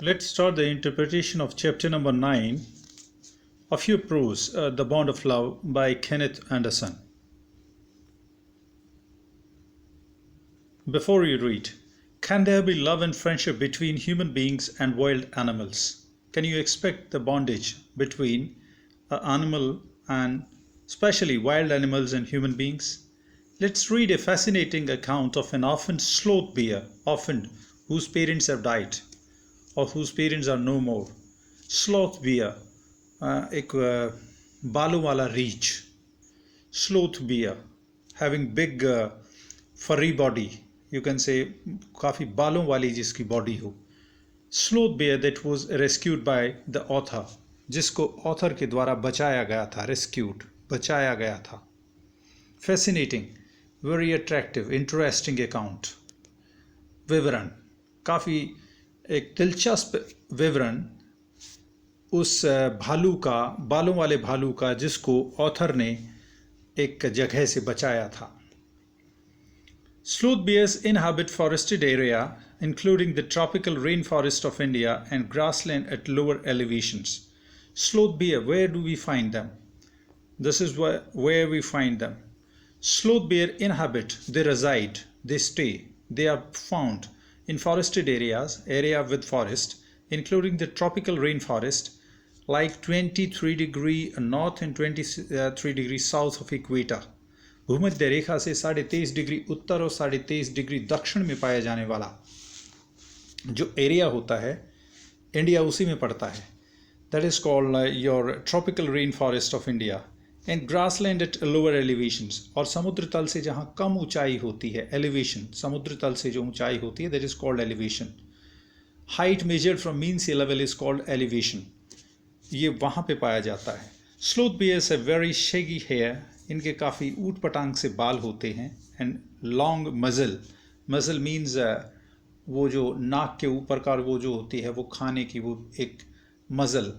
Let's start the interpretation of chapter number 9 of your prose, The Bond of Love by Kenneth Anderson. Before you read, can there be love and friendship between human beings and wild animals? Can you expect the bondage between an animal and especially wild animals and human beings? Let's read a fascinating account of an orphaned sloth bear, orphaned, whose parents have died or whose parents are no more. Sloth bear, एक बालों वाला रीछ, sloth bear having big furry body, you can say काफ़ी बालों वाली जिसकी body हो. Sloth bear that was rescued by the author, जिसको author के द्वारा बचाया गया था, rescued, बचाया गया था. Fascinating, very attractive, interesting account. विवरण, काफ़ी एक दिलचस्प विवरण उस भालू का, बालों वाले भालू का, जिसको ऑथर ने एक जगह से बचाया था. Sloth bears inhabit forested area including the tropical rainforest of India and grassland at lower elevations. Sloth bear, where do we find them? This is where we find them. Sloth bear inhabit, they reside, they stay, they are found in forested areas, area with forest, including the tropical rainforest, like 23 degree north and 23 degree south of equator. भूमध्य रेखा से 23.5 degree उत्तर और 23.5 degree दक्षिण में पाया जाने वाला जो area होता है, इंडिया उसी में पड़ता है. That is called your tropical rainforest of India. And grassland at lower elevations, और समुद्र तल से जहाँ कम ऊंचाई होती है, elevation, समुद्र तल से जो ऊंचाई होती है, that is called elevation. Height measured from mean sea level is called elevation. ये वहाँ पे पाया जाता है. Sloth bears have very shaggy hair, इनके काफ़ी ऊट पटांग से बाल होते हैं, and long muzzle. Muzzle means वो जो नाक के ऊपर का वो जो होती है वो खाने की वो एक muzzle,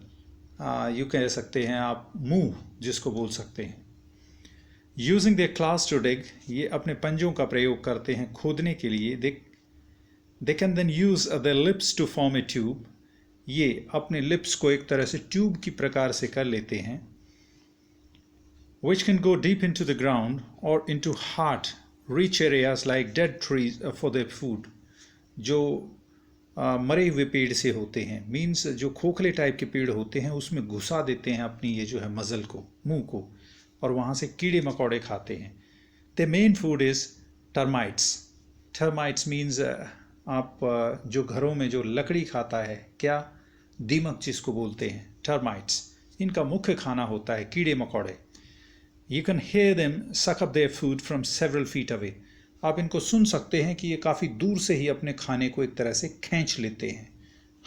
यू कह सकते हैं आप, मुंह जिसको बोल सकते हैं. Using their claws to dig, ये अपने पंजों का प्रयोग करते हैं खोदने के लिए. they can then use their lips to form a tube, ये अपने लिप्स को एक तरह से ट्यूब की प्रकार से कर लेते हैं. which can go deep into the ground or into hard rich areas like dead trees for their food, जो मरे हुए पेड़ से होते हैं, मीन्स जो खोखले टाइप के पेड़ होते हैं उसमें घुसा देते हैं अपनी ये जो है मज़ल को, मुंह को, और वहाँ से कीड़े मकोड़े खाते हैं. The main food is termites. Termites means आप जो घरों में जो लकड़ी खाता है, क्या, दीमक जिसको बोलते हैं, टर्माइट्स, इनका मुख्य खाना होता है कीड़े मकोड़े. यू कैन हेयर देम सक up their food from several feet away. आप इनको सुन सकते हैं कि ये काफ़ी दूर से ही अपने खाने को एक तरह से खींच लेते हैं.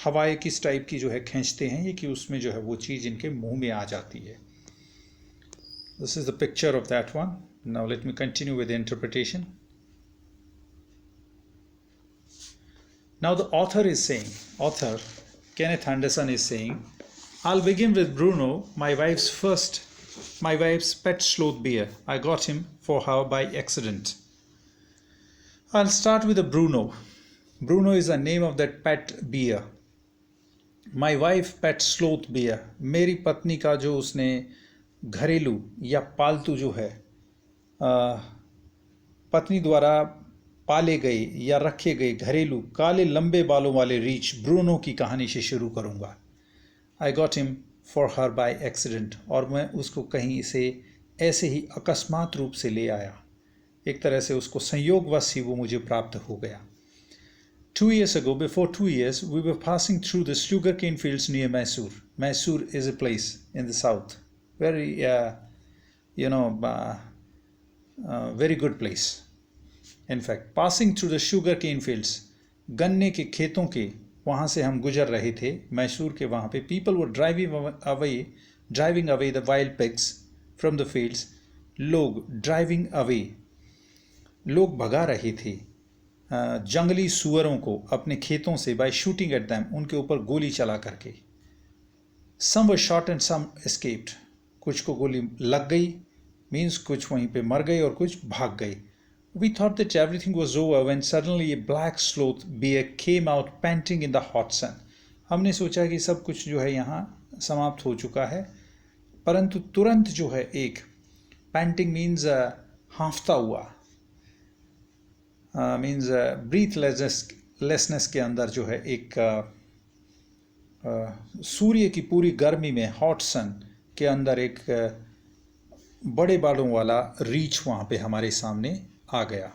हवाएं किस टाइप की जो है खींचते हैं ये, कि उसमें जो है वो चीज़ इनके मुंह में आ जाती है. This is the picture of that one. Now let me continue with the interpretation. Now the author is saying, author Kenneth Anderson is saying, I'll begin with Bruno, my wife's pet sloth bear. I got him for her by accident. I'll start with a Bruno. Bruno is the name of that pet bear. My wife pet sloth bear. मेरी पत्नी का जो उसने घरेलू या पालतू जो है, पत्नी द्वारा पाले गए या रखे गए घरेलू काले लंबे बालों वाले रीछ ब्रूनो की कहानी से शुरू करूँगा. I got him for her by accident. और मैं उसको कहीं से ऐसे ही अकस्मात रूप से ले आया, एक तरह से उसको संयोगवश ही वो मुझे प्राप्त हो गया. 2 years ago, before 2 years, we were passing through the sugarcane fields near Mysore. Mysore is a place in the south, very very good place. In fact, passing through the sugarcane fields, गन्ने के खेतों के वहाँ से हम गुजर रहे थे, मैसूर के वहाँ पे. People were driving away the wild pigs from the fields. लोग driving away, लोग भगा रहे थे जंगली सुअरों को अपने खेतों से, by shooting at them, उनके ऊपर गोली चला करके. Some were shot and some escaped. कुछ को गोली लग गई, मीन्स कुछ वहीं पे मर गए और कुछ भाग गए. We thought that everything was over when suddenly a black sloth bear came out panting in the hot sun. हमने सोचा कि सब कुछ जो है यहाँ समाप्त हो चुका है, परंतु तुरंत जो है एक पैंटिंग मीन्स हांफता हुआ, मीन्स ब्रीथलेसनेस के अंदर जो है एक सूर्य की पूरी गर्मी में, हॉट सन के अंदर एक बड़े बालों वाला रीछ वहाँ पे हमारे सामने आ गया.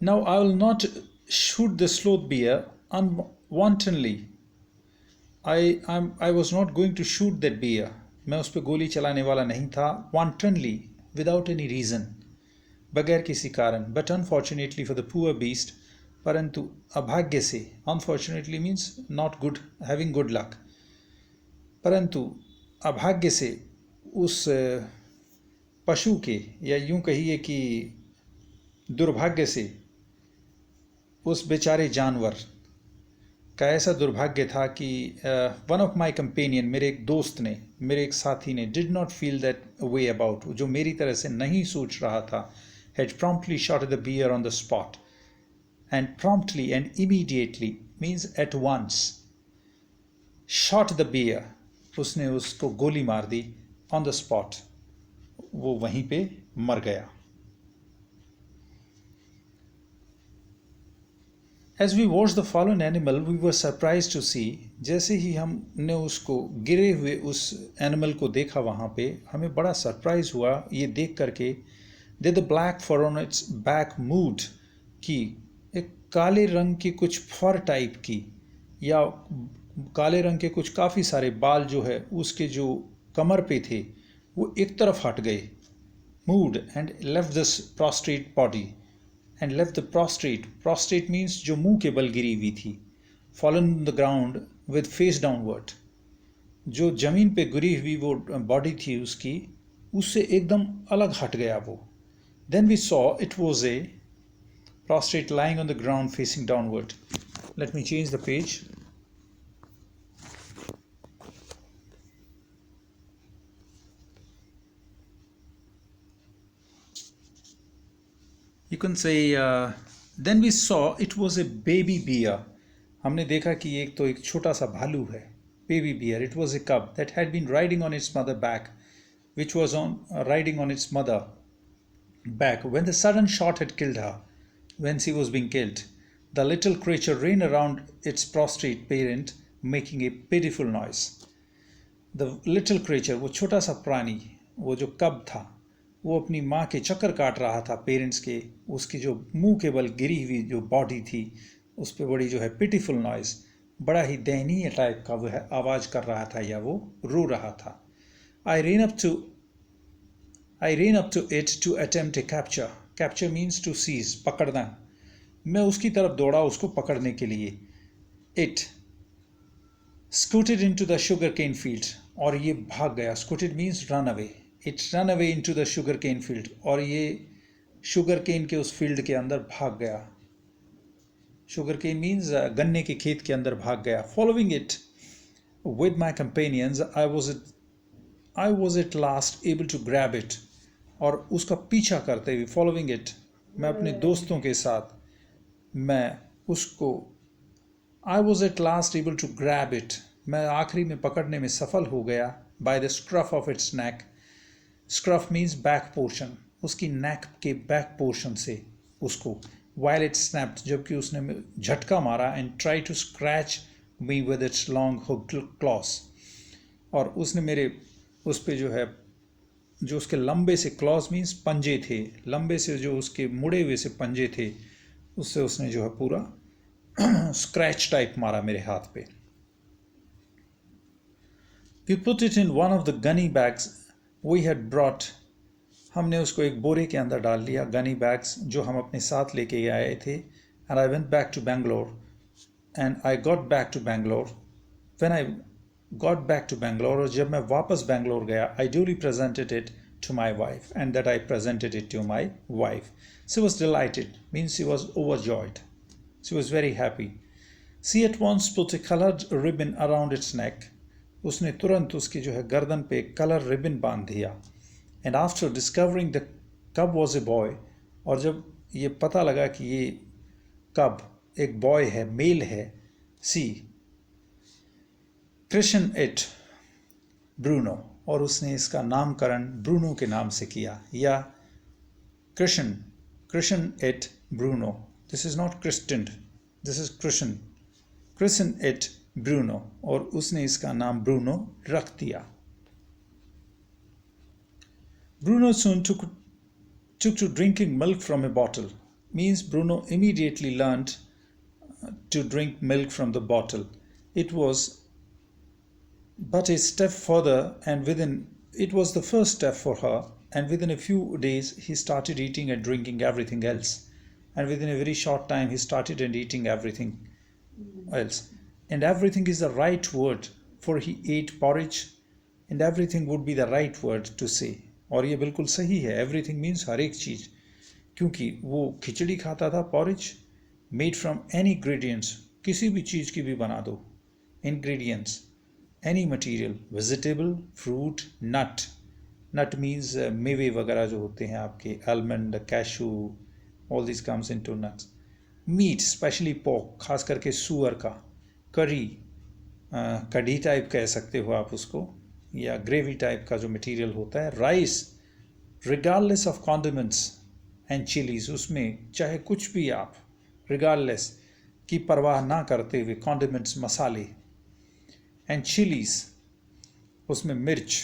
Now I will not shoot the sloth bear unwantonly. I was not going to shoot that bear. मैं उस पर गोली चलाने वाला नहीं था. Wantonly, without any reason. बगैर किसी कारण. But unfortunately for the poor beast, परंतु अभाग्य से, unfortunately means not good, having good luck. परंतु अभाग्य से उस पशु के, या यूं कहिए कि दुर्भाग्य से उस बेचारे जानवर का ऐसा दुर्भाग्य था कि वन ऑफ माई कंपेनियन, मेरे एक दोस्त ने, मेरे एक साथी ने, did not feel that way about, जो मेरी तरह से नहीं सोच रहा था, had promptly shot the bear on the spot. And promptly and immediately means at once, shot the bear, उसने उसको गोली मार दी ऑन द स्पॉट, वो वहीं पे मर गया. As we watched the fallen animal, we were surprised to see, जैसे ही हमने उसको गिरे हुए उस एनिमल को देखा वहाँ पे, हमें बड़ा सरप्राइज हुआ ये देख करके, that the black fur on its back moved, कि एक काले रंग की कुछ फर टाइप की, या काले रंग के कुछ काफ़ी सारे बाल जो है उसके जो कमर पे थे वो एक तरफ हट गए. moved and left this prostrate body. And left the prostrate. Prostrate means जो मुंह के बल गिरी हुई थी. Fallen on the ground with face downward. जो जमीन पे गिरी हुई वो बॉडी थी उसकी, उससे एकदम अलग हट गया वो. Then we saw it was a prostrate lying on the ground facing downward. Let me change the page. You can say then we saw it was a baby bear. हमने देखा कि एक तो एक छोटा सा भालू है, baby bear. It was a cub that had been riding on its mother back, which was on riding on its mother back when the sudden shot had killed her. When she was being killed, the little creature ran around its prostrate parent, making a pitiful noise. The little creature, वो छोटा सा प्राणी, वो जो कब था, वो अपनी माँ के चक्कर काट रहा था पेरेंट्स के. उसकी जो मुंह के बल गिरी हुई जो बॉडी थी उस पर बड़ी जो है पिटीफुल नॉइज, बड़ा ही दयनीय टाइप का वो है आवाज़ कर रहा था या वो रो रहा था. I ran up to it to attempt a capture. Capture means to seize, पकड़ना. मैं उसकी तरफ दौड़ा उसको पकड़ने के लिए. It scooted into the sugarcane field, और ये भाग गया. Scooted means run away. It ran away into the sugarcane field, और ये sugarcane के उस फील्ड के अंदर भाग गया. Sugarcane means गन्ने के खेत के अंदर भाग गया. Following it with my companions, I was at last able to grab it. और उसका पीछा करते हुए, following it, मैं अपने दोस्तों के साथ मैं उसको, I was at last able to grab it, मैं आखिरी में पकड़ने में सफल हो गया. By the scruff of its neck. Scruff means back portion. उसकी neck के back portion से उसको. While it snapped, जबकि उसने झटका मारा, and tried to scratch me with its long hooked claws. और उसने मेरे उस पे जो है, जो उसके लंबे से claws means पंजे थे, लंबे से जो उसके मुड़े हुए से पंजे थे, उससे उसने जो है पूरा स्क्रैच टाइप मारा मेरे हाथ पे. We put it in one of the gunny bags we had brought. हमने उसको एक बोरे के अंदर डाल लिया, गनी बैग्स जो हम अपने साथ लेके आए थे. And I went back to Bangalore. And I got back to Bangalore. When I got back to Bangalore, और जब मैं वापस बैंगलोर गया, I duly presented it to my wife, and that I presented it to my wife. She was delighted, means she was overjoyed. She was very happy. She at once put a colored ribbon around its neck. उसने तुरंत उसकी जो है गर्दन पे colour ribbon बांध दिया. And after discovering the कब वॉज ए बॉय, और जब ये पता लगा कि ये कब एक बॉय है, मेल है, सी कृष्ण इट ब्रूनो, और उसने इसका नामकरण ब्रूनो के नाम से किया, या christened Bruno. This is not christen, this is christened Bruno, और उसने इसका नाम ब्रूनो रख दिया. Bruno soon took to drinking milk from a bottle. Means Bruno immediately learned to drink milk from the bottle. It was but a step further, and it was the first step for her, and within a few days he started eating and drinking everything else, and within a very short time he started and eating everything else. And everything is the right word, for he ate porridge, and everything would be the right word to say. और ये बिल्कुल सही है. Everything means हर एक चीज़, क्योंकि वो खिचड़ी खाता था, porridge made from any ingredients, किसी भी चीज़ की भी बना दो, ingredients, any material, vegetable, fruit, nut means मेवे वगैरह जो होते हैं आपके, almond, cashew, all this comes into nuts. Meat, specially pork, खास करके सुअर का, करी, कढ़ी टाइप कह सकते हो आप उसको, या ग्रेवी टाइप का जो मटेरियल होता है. Rice, regardless of condiments and chillies, उसमें चाहे कुछ भी आप, रिगार्डलेस की परवाह ना करते हुए, कॉन्डिमेंट्स, मसाले, एंड चिलीज, उसमें मिर्च,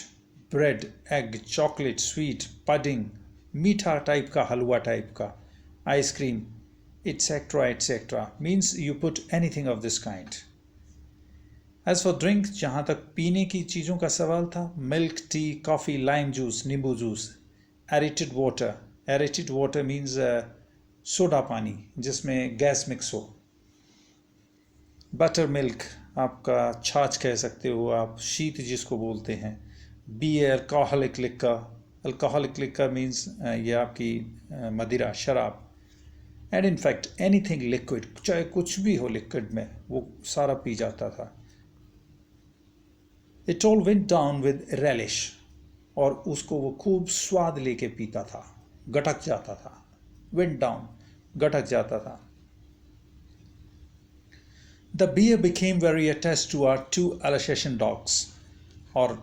bread, egg, chocolate, sweet, pudding, मीठा टाइप का, हलवा टाइप का, ice cream, etcetera etcetera. Means you put anything of this kind. As for drink, जहाँ तक पीने की चीज़ों का सवाल था, milk, tea, coffee, lime juice, नींबू juice, aerated water means soda पानी जिसमें गैस मिक्स हो, बटर मिल्क, आपका छाछ कह सकते हो आप, शीत जिसको बोलते हैं, बियर, अल्कोहलिक लिक्कर मीन्स ये आपकी मदिरा, शराब. एंड इनफैक्ट एनीथिंग लिक्विड, चाहे कुछ भी हो लिक्विड में, वो सारा पी जाता था. It all went down with relish, और उसको वो खूब स्वाद लेके पीता था, गटक जाता था. Went down, गटक जाता था. The bear became very attached to our 2 Alsatian dogs, और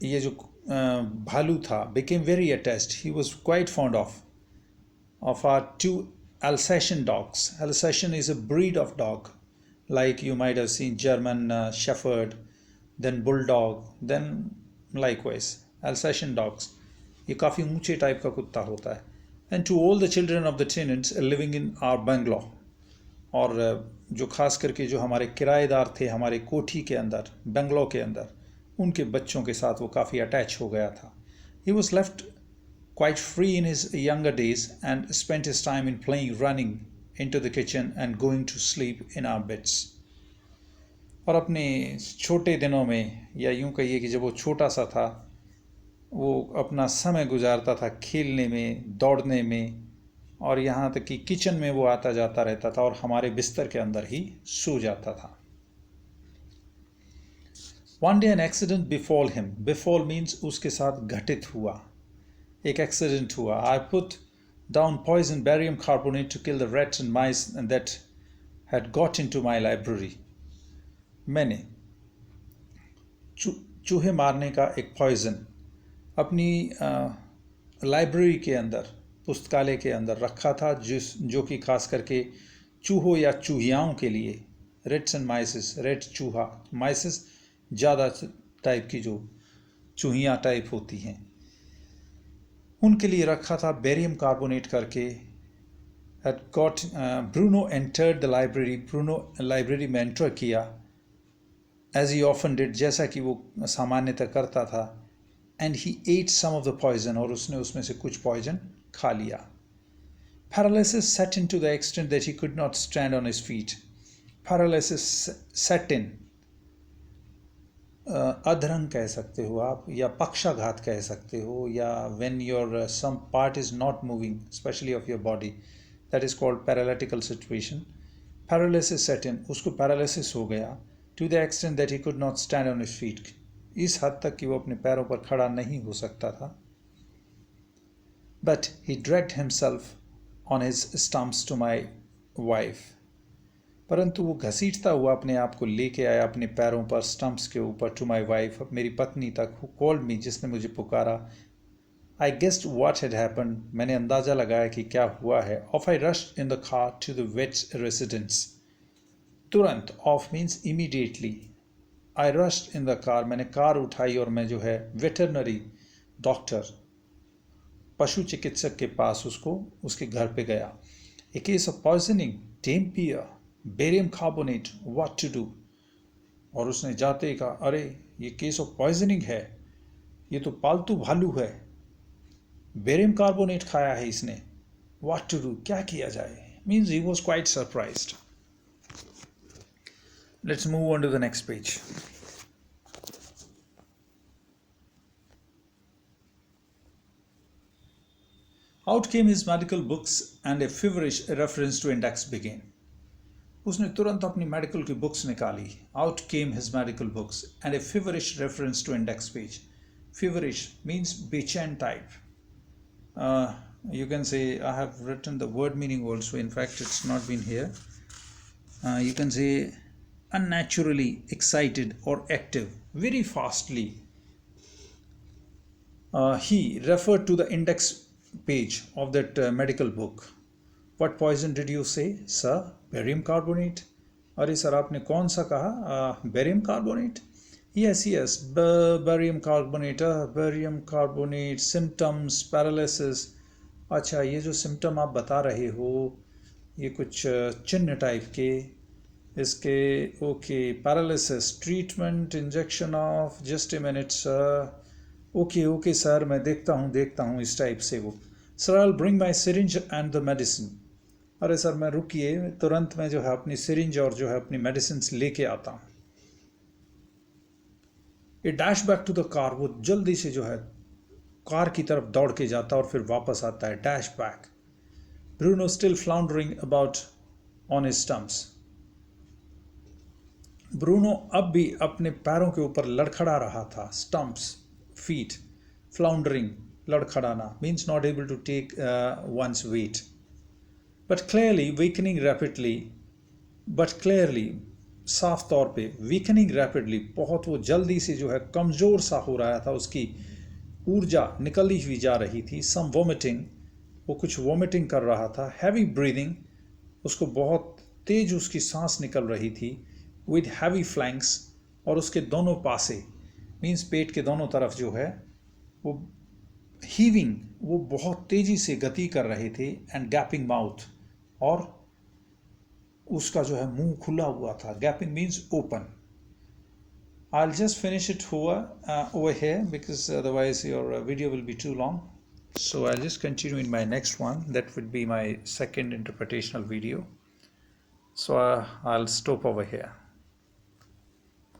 ये जो भालू था, became very attached, he was quite fond of our 2 Alsatian dogs. Alsatian is a breed of dog, like you might have seen German Shepherd, then bulldog, then likewise Alsatian dogs. ये काफ़ी ऊंचे type का कुत्ता होता है. And to all the children of the tenants living in our bungalow, और जो खास करके जो हमारे किराएदार थे हमारे कोठी के अंदर, बंगलो के अंदर, उनके बच्चों के साथ वो काफ़ी अटैच हो गया था. He was left quite free in his younger days and spent his time in playing, running into the kitchen and going to sleep in our beds. और अपने छोटे दिनों में, या यूं कहिए कि जब वो छोटा सा था, वो अपना समय गुजारता था खेलने में, दौड़ने में, और यहाँ तक कि किचन में वो आता जाता रहता था और हमारे बिस्तर के अंदर ही सो जाता था. One day an accident befall him. Befall means उसके साथ घटित हुआ, एक एक्सीडेंट हुआ. I put down poison barium carbonate to kill the rats and mice and that had got into my library. मैंने चूहे मारने का एक पॉइज़न अपनी लाइब्रेरी के अंदर, पुस्तकालय के अंदर रखा था, जो कि खास करके चूहों या चूहियाओं के लिए, रेट्स एंड माइसिस, रेट चूहा, माइसिस ज़्यादा टाइप की जो चूहियाँ टाइप होती हैं, उनके लिए रखा था, बेरियम कार्बोनेट करके. Bruno entered the library, Bruno library में एंटर किया, as he often did, जैसा कि वो सामान्यतः करता था. and he ate some of the poison, और उसने उसमें से कुछ पॉइजन खा लिया. Paralysis set in to the extent that he could not stand on his feet. Paralysis set in, अधरंग कह सकते हो आप, या पक्षाघात कह सकते हो, या when your some part is not moving, especially of your body, that is called paralytical situation. Paralysis set in, उसको paralysis हो गया, to the extent that he could not stand on his feet, इस हद तक कि वो अपने पैरों पर खड़ा नहीं हो सकता था. But he dragged himself on his stumps to my wife. परंतु वो घसीटता हुआ अपने आप को लेके आया अपने पैरों पर, स्टंप्स के ऊपर, टू माई वाइफ, मेरी पत्नी तक, हु कॉल्ड मी, जिसने मुझे पुकारा। I guessed what had happened, मैंने अंदाज़ा लगाया कि क्या हुआ है। Off I rushed in the car to the vet's residence, तुरंत, off means immediately, I rushed in the car, मैंने कार उठाई और मैं जो है वेटरनरी डॉक्टर, पशु चिकित्सक के पास उसके घर पे गया। ए केस ऑफ पॉइजनिंग, टेम्पियर, barium carbonate, what to do. और उसने जाते ही कहा, अरे ये केस ऑफ पॉइजनिंग है, ये तो पालतू भालू है, बेरियम कार्बोनेट खाया है इसने, व्हाट टू डू, क्या किया जाए। Means he was quite surprised. Let's move on to the next page. Out came his medical books and a feverish reference to index began. उसने तुरंत अपनी मेडिकल की बुक्स निकाली. Out came his medical books and a feverish reference to index page. Feverish means बेचैन type. You can say, I have written the word meaning also, in fact it's not been here. You can say unnaturally excited or active, very fastly. He referred to the index page of that medical book. What poison did you say, sir? Barium carbonate. अरे sir आपने कौन सा कहा? Barium carbonate. Yes, yes, barium carbonate. Barium carbonate. Symptoms, paralysis. अच्छा, ये जो symptom आप बता रहे हो ये कुछ चिन्ह टाइप के, इसके okay, paralysis, treatment, injection of, just a minute sir, okay okay sir, मैं देखता हूँ इस टाइप से वो। Sir I will bring my syringe and the medicine. अरे सर मैं रुकिए, तुरंत मैं जो है अपनी सिरिंज और जो है अपनी मेडिसिन लेके आता हूँ। ये dash back to the car, वो जल्दी से जो है कार की तरफ दौड़ के जाता और फिर वापस आता है। Dash back. Bruno still floundering about on his stumps. Bruno अब भी अपने पैरों के ऊपर लड़खड़ा रहा था। स्टम्प्स, feet, floundering, लड़खड़ाना, means not able to take one's weight, but clearly weakening rapidly, but clearly साफ तौर पे weakening rapidly, बहुत वो जल्दी से जो है कमज़ोर सा हो रहा था, उसकी ऊर्जा निकली हुई जा रही थी। some vomiting, वो कुछ vomiting कर रहा था। heavy breathing, उसको बहुत तेज उसकी सांस निकल रही थी। with heavy flanks, और उसके दोनों पासे मीन्स पेट के दोनों तरफ जो है वो हीविंग, वो बहुत तेजी से गति कर रहे थे। एंड गैपिंग माउथ, और उसका जो है मुंह खुला हुआ था। Gapping means open. I will just finish it over here because otherwise your video will be too long. So I'll just continue in my next one. That would be my second interpretational video. So I'll stop over here.